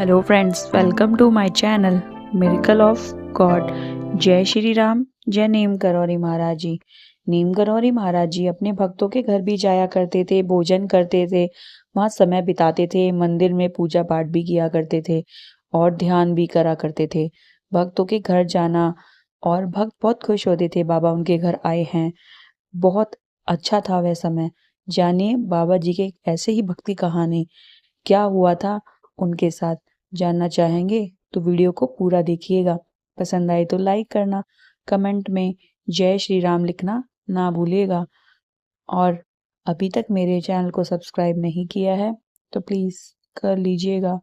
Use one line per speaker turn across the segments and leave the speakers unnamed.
Hello friends, welcome to my channel miracle of God. जय श्री राम, जय नीम करौरी महाराज जी। नीम करौरी महाराज जी अपने भक्तों के घर भी जाया करते थे, भोजन करते थे, वहाँ समय बिताते थे, मंदिर में पूजा पाठ भी किया करते थे और ध्यान भी करा करते थे। भक्तों के घर जाना और भक्त बहुत खुश होते थे, बाबा उनके घर आए हैं। बहुत अच्छा था वह समय। जानिए बाबा जी के ऐसे ही भक्ति कहानी क्या हुआ था उनके साथ। जानना चाहेंगे तो वीडियो को पूरा देखिएगा। पसंद आए तो लाइक करना, कमेंट में जय श्री राम लिखना ना भूलिएगा। और अभी तक मेरे चैनल को सब्सक्राइब नहीं किया है तो प्लीज़ कर लीजिएगा।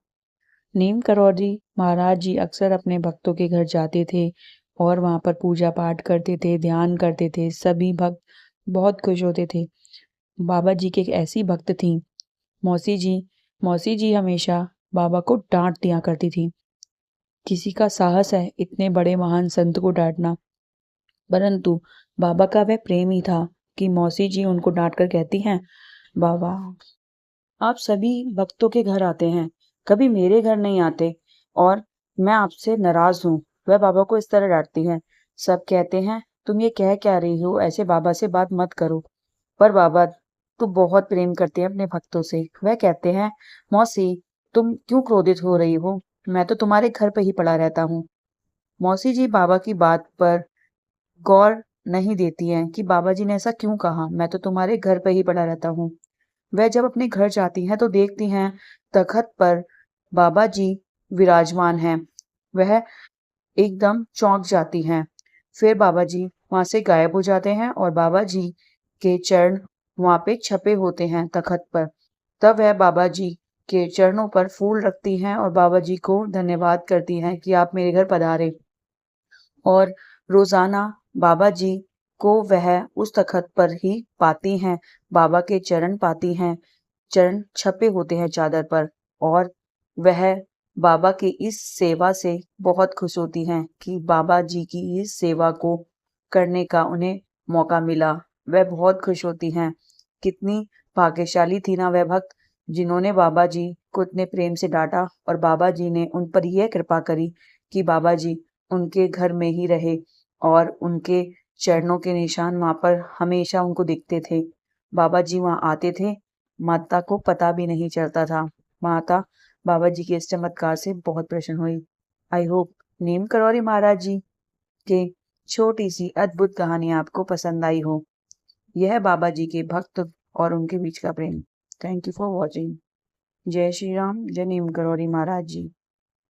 नीम करौरी महाराज जी अक्सर अपने भक्तों के घर जाते थे और वहाँ पर पूजा पाठ करते थे, ध्यान करते थे। सभी भक्त बहुत खुश होते थे। बाबा जी की एक ऐसी भक्त थी मौसी जी। मौसी जी हमेशा बाबा को डांट दिया करती थी। किसी का साहस है इतने बड़े महान संत को डांटना, परंतु बाबा का वह प्रेम ही था कि मौसी जी उनको डांट कर कहती हैं, बाबा आप सभी भक्तों के घर आते हैं, कभी मेरे घर नहीं आते और मैं आपसे नाराज हूँ। वह बाबा को इस तरह डांटती हैं। सब कहते हैं तुम ये कह क्या रही हो, ऐसे बाबा से बात मत करो। पर बाबा तो बहुत प्रेम करते हैं अपने भक्तों से। वह कहते हैं, मौसी तुम क्यों क्रोधित हो रही हो, मैं तो तुम्हारे घर पे ही पड़ा रहता हूँ। मौसी जी बाबा की बात पर गौर नहीं देती हैं कि बाबा जी ने ऐसा क्यों कहा, मैं तो तुम्हारे घर पे ही पड़ा रहता हूँ। वह जब अपने घर जाती हैं तो देखती हैं तखत पर बाबा जी विराजमान हैं। वह एकदम चौंक जाती हैं। फिर बाबा जी वहां से गायब हो जाते हैं और बाबा जी के चरण वहां पे छपे होते हैं तखत पर। तब वह बाबा जी के चरणों पर फूल रखती हैं और बाबा जी को धन्यवाद करती हैं कि आप मेरे घर पधारे। और रोजाना बाबा जी को वह उस तखत पर ही पाती हैं, बाबा के चरण पाती हैं। चरण छपे होते हैं चादर पर और वह बाबा की इस सेवा से बहुत खुश होती हैं कि बाबा जी की इस सेवा को करने का उन्हें मौका मिला। वह बहुत खुश होती हैं। कितनी भाग्यशाली थी ना वह भक्त जिन्होंने बाबा जी को इतने प्रेम से डांटा और बाबा जी ने उन पर यह कृपा करी कि बाबा जी उनके घर में ही रहे और उनके चरणों के निशान वहां पर हमेशा उनको दिखते थे। बाबा जी वहां आते थे, माता को पता भी नहीं चलता था। माता बाबा जी के इस चमत्कार से बहुत प्रसन्न हुई। आई होप नीम करौरी महाराज जी के छोटी सी अद्भुत कहानी आपको पसंद आई हो। यह बाबा जी के भक्त और उनके बीच का प्रेम। Thank you for watching. जय श्री राम, जय नीम करौरी महाराज जी।